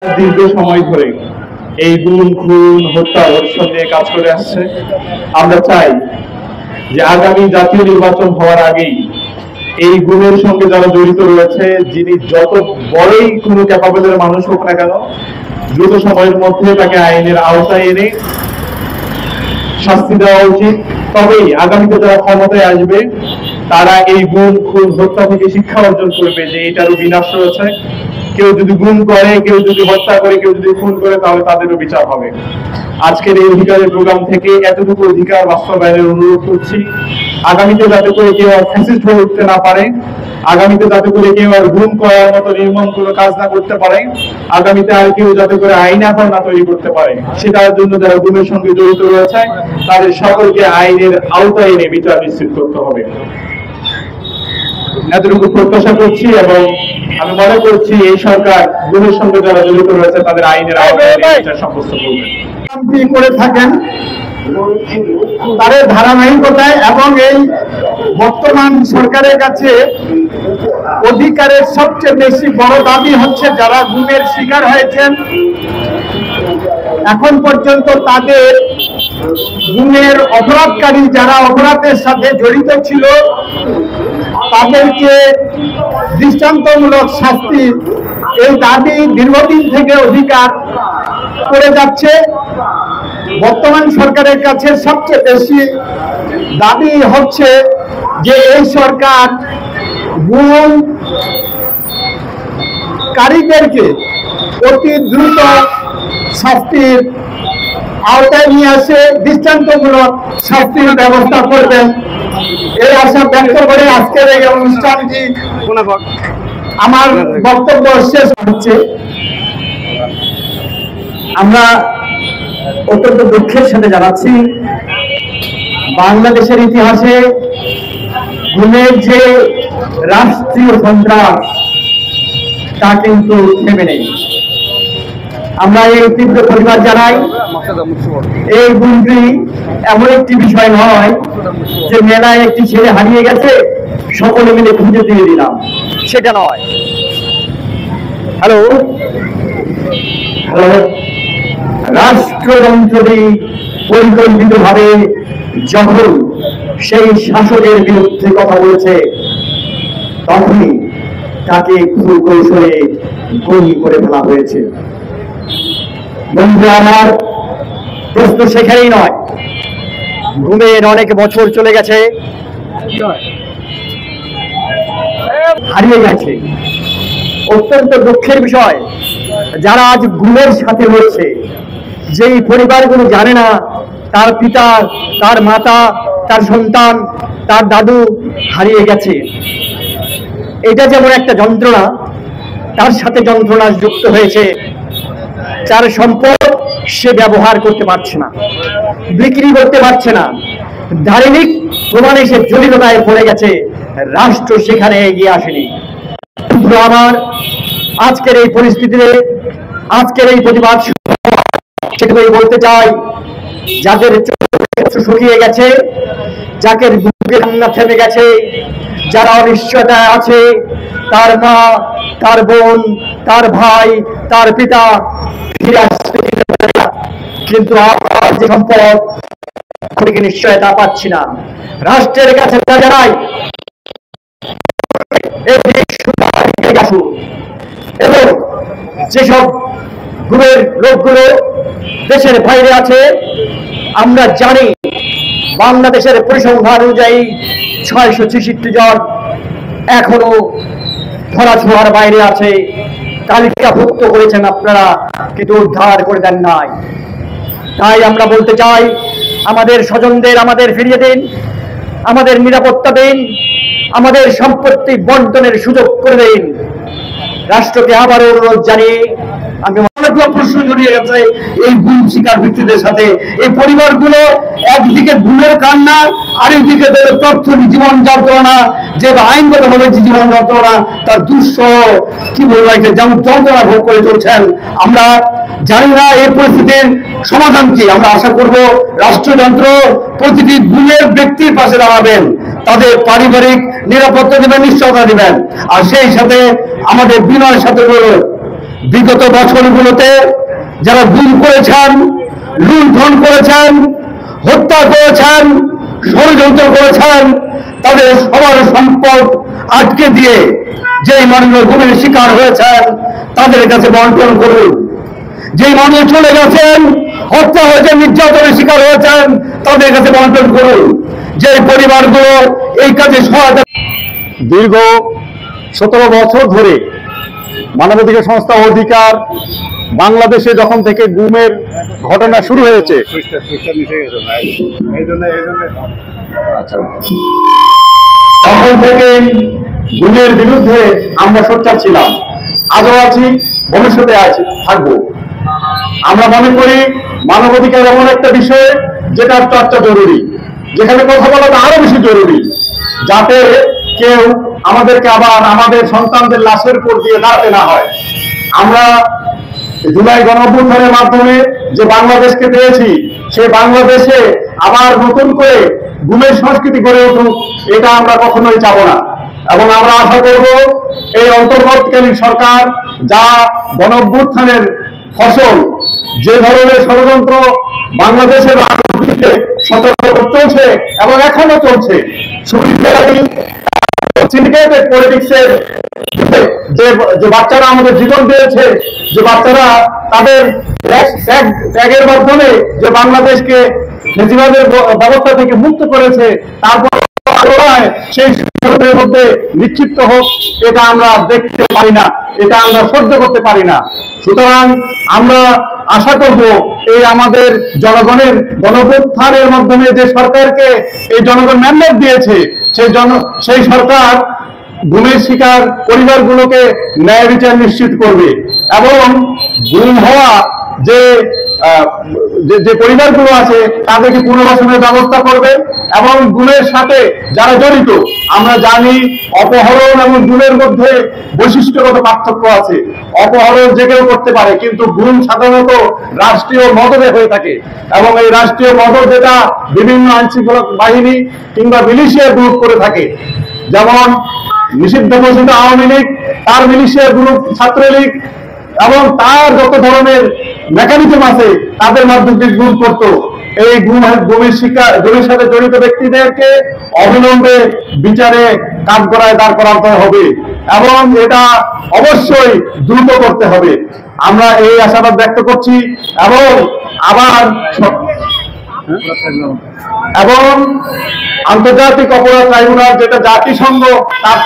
দীর্ঘ সময় ধরে এই গুম খুন হত্যা ধর্ষণ নিয়ে কাজ করে আসছে। আমরা চাই যে আগামী জাতীয় নির্বাচন হওয়ার আগেই এই গুমের সঙ্গে যারা জড়িত রয়েছে, যিনি যত বড়ই কোনো ক্যাপাবলের মানুষ হোক না কেন, দ্রুত সময়ের মধ্যে তাকে আইনের আওতায় এনে শাস্তি দেওয়া উচিত। তবেই আগামীতে যারা ক্ষমতায় আসবে তারা এই গুম খুন হত্যা থেকে শিক্ষা অর্জন করবে যে এটারও বিনাশ রয়েছে। কেউ যদি গুম করে, কেউ যদি হত্যা করে, কেউ যদি খুন করে, তাহলে তাদেরও বিচার হবে। আজকের এই অধিকারের প্রোগ্রাম থেকে এতটুকু অধিকার বাস্তবায়নের অনুরোধ করছি। আগামীতে যাতে করে কেউ আর ফ্যাসিস্ট হয়ে উঠতে না পারে, আগামীতে যাতে করে কেউ আর গুম করার মতো নির্মম কোনো কাজ না করতে পারে, আগামীতে আর কেউ যাতে করে আইন এখন না তৈরি করতে পারে, সেটার জন্য যারা গুমের সঙ্গে জড়িত রয়েছে তাদের সকলকে আইনের আওতায় এনে বিচার নিশ্চিত করতে হবে। এতটুকু প্রত্যাশা করছি এবং আমি মনে করছি এই সরকার গুমের সঙ্গে যারা জড়িত রয়েছে তাদের আইনের আওতায় বিচার সাব্যস্ত করবে করে থাকেন তাদের ধারাবাহিকতায় এবং এই বর্তমান সরকারের কাছে অধিকারের সবচেয়ে বেশি বড় দাবি হচ্ছে যারা গুমের শিকার হয়েছেন এখন পর্যন্ত তাদের গুমের অপরাধকারী যারা অপরাধের সাথে জড়িত ছিল তাদেরকে দৃষ্টান্তমূলক শাস্তি, এই দাবি দীর্ঘদিন থেকে অধিকার করে যাচ্ছে। বর্তমান সরকারের কাছে সবচেয়ে বেশি দাবি হচ্ছে যে এই সরকার গুমকারীদেরকে অতি দ্রুত শাস্তির আওতায় নিয়ে আসে দৃষ্টান্তমূলক শাস্তির ব্যবস্থা করবেন, এই আশা ব্যক্ত করে আজকের এই অনুষ্ঠানটি আমার বক্তব্য শেষ হচ্ছে। আমরা অত্যন্ত দুঃখের সাথে জানাচ্ছি বাংলাদেশের ইতিহাসে গুমের যে রাষ্ট্রীয় সন্ত্রাস তা কিন্তু থেমে নেই। আমরা এই তীব্র প্রতিবাদ জানাই। এই গুমটি এমন একটি বিষয় নয় যে মেলায় একটি ছেলে হারিয়ে গেছে সকলে মিলে খুঁজে দিয়ে দিলাম, সেটা নয়। হ্যালো হ্যালো রাষ্ট্রযন্ত্রটি পরিকল্পিতভাবে যখন সেই শাসকের বিরুদ্ধে কথা বলেছে তখনই তাকে কৌশলে গুম করে ফেলা হয়েছে। বন্ধুরা আমার, প্রশ্ন সেখানেই নয়, গুমের অনেক বছর চলে গেছে, হারিয়ে গেছে। অত্যন্ত দুঃখের বিষয়, যারা আজ গুমের সাথে রয়েছে, যেই পরিবারগুলো জানে না তার পিতা, তার মাতা, তার সন্তান, তার দাদু হারিয়ে গেছে, এটা যেমন একটা যন্ত্রণা, তার সাথে যন্ত্রণা যুক্ত হয়েছে যার সম্পদ সে ব্যবহার করতে পারছে না, বিক্রি করতে পারছে না, দারিদ্রিক প্রমাণে সে জটিলতায় পড়ে গেছে, রাষ্ট্র সেখানে এগিয়ে আসেনি। আমার আজকের এই পরিস্থিতিতে, আজকের এই প্রতিবাদ সেটাই বলতে চাই, যাদের চোখ শুকিয়ে গেছে, যাদের বুকে কান্না থেমে গেছে, যারা অনিশ্চয়তায় আছে, তার মা, তার বোন, তার ভাই, তার পিতা ফিরে আসছে, কিন্তু আমার যে সম্পদ থেকে নিশ্চয়তা পাচ্ছি না। রাষ্ট্রের কাছে জানাই এবং যেসব গুমের লোকগুলো দেশের বাইরে আছে, আমরা জানি বাংলাদেশের পরিসংখ্যান অনুযায়ী 666 জন এখনো ধরাছোঁয়ার বাইরে আছে, তালিকাভুক্ত করেছেন আপনারা, কিন্তু উদ্ধার করে দেন নাই। তাই আমরা বলতে চাই, আমাদের স্বজনদের আমাদের ফিরিয়ে দিন, আমাদের নিরাপত্তা দিন, আমাদের সম্পত্তি বন্টনের সুযোগ করে দিন। রাষ্ট্রকে আবারও অনুরোধ জানিয়ে আমি প্রশ্ন জড়িয়ে গেছে এই গুম শিকার ব্যক্তিদের সাথে। এই পরিবারগুলো একদিকে গুমের কান্না, আরেকদিকে তথ্য জীবন যন্ত্রণা, যে আইনগত ভাবে জীবন যন্ত্রণা, তার দুঃসহ কি বলবো, যেমন যন্ত্রণা ভোগ করে চলছেন। আমরা জানি না এই পরিস্থিতির সমাধান কি। আমরা আশা করব রাষ্ট্রযন্ত্র প্রতিটি গুমের ব্যক্তির পাশে দাঁড়াবেন, তাদের পারিবারিক নিরাপত্তা দেবেন, নিশ্চয়তা দেবেন। আর সেই সাথে আমাদের বিনয়ের সাথে বলব, বিগত বছরগুলোতে যারা গুম করেছেন, লুণ্ঠন করেছেন, হত্যা করেছেন, ষড়যন্ত্র করেছেন, তাদের সবার সম্পদ আটকে দিয়ে যে মানুষের গুমের শিকার হয়েছেন তাদের কাছে বন্টন করুন। যে মানুষ চলে গেছেন, হত্যা হয়েছে, নির্যাতনের শিকার হয়েছেন, তাদের কাছে বন্টন করুন। যে পরিবারগুলো এই কাজে সহায়তা, দীর্ঘ 17 বছর ধরে মানবাধিকার সংস্থা অধিকার বাংলাদেশে যখন থেকে গুমের ঘটনা শুরু হয়েছে, তখন থেকে গুমের বিরুদ্ধে আমরা সোচ্চার ছিলাম, আজও আছি, ভবিষ্যতে আছি, থাকবো। আমরা মনে করি মানবাধিকার এমন একটা বিষয় যেটার চর্চা জরুরি, যেখানে কথা বলাটা আরো বেশি জরুরি, যাতে কেউ আমাদেরকে আবার আমাদের সন্তানদের লাশের উপর দিয়ে দাঁড়াতে না হয়। আমরা জুলাই গণঅভ্যুত্থানের মাধ্যমে যে বাংলাদেশকে পেয়েছি, সেই বাংলাদেশে আবার নতুন করে গুমের সংস্কৃতি গড়ে উঠুক, এটা আমরা কখনোই চাবো না। এবং আমরা আশা করব এই অন্তর্বর্তীকালীন সরকার যা গণঅভ্যুত্থানের ফসল, যে ধরনের ষড়যন্ত্র বাংলাদেশের রাজনীতিতে সতর্ক চলছে এবং এখনো চলছে, সিন্ডিকেটেড পলিটিক্সের যে বাচ্চারা আমাদের জীবন দিয়েছে, যে বাচ্চারা তাদের ত্যাগের মাধ্যমে যে বাংলাদেশকে ফেসিবাদের ব্যবস্থা থেকে মুক্ত করেছে, তারপর সেই সুযোগের মধ্যে নিক্ষিপ্ত হোক, এটা আমরা দেখতে পারি না, এটা আমরা সহ্য করতে পারি না। সুতরাং আমরা আশা করব এই আমাদের জনগণের গণঅভ্যুত্থানের মাধ্যমে যে সরকারকে এই জনগণ ম্যান্ডেট দিয়েছে, সেই সরকার গুমের শিকার পরিবারগুলোকে ন্যায় বিচার নিশ্চিত করবে এবং গুম হওয়া যে পরিবারগুলো আছে তাদেরকে পুনর্বাসনের ব্যবস্থা করবে এবং গুমের সাথে যারা জড়িত, আমরা জানি অপহরণ এবং গুমের মধ্যে বৈশিষ্ট্যগত পার্থক্য আছে। অপহরণ যে কেউ করতে পারে, কিন্তু গুম সাধারণত রাষ্ট্রীয় মদদে হয়ে থাকে এবং এই রাষ্ট্রীয় মদত যেটা বিভিন্ন আইনশৃঙ্খলা বাহিনী কিংবা মিলিশিয়া গ্রুপ করে থাকে, যেমন নিষিদ্ধ ঘোষিত আওয়ামী লীগ, তার মিলিশিয়া গ্রুপ ছাত্রলীগ এবং তার যত ধরনের মেকানিজম আছে তাদের মাধ্যমে গুম করত। এই গুমের সাথে জড়িত ব্যক্তিদেরকে অবিলম্বে বিচারে কাঠগড়ায় দাঁড় করাতে হবে এবং এটা অবশ্যই দ্রুত করতে হবে। আমরা এই আশাবাদ ব্যক্ত করছি এবং আন্তর্জাতিক অপরাধ ট্রাইব্যুনাল যেটা জাতিসংঘ তার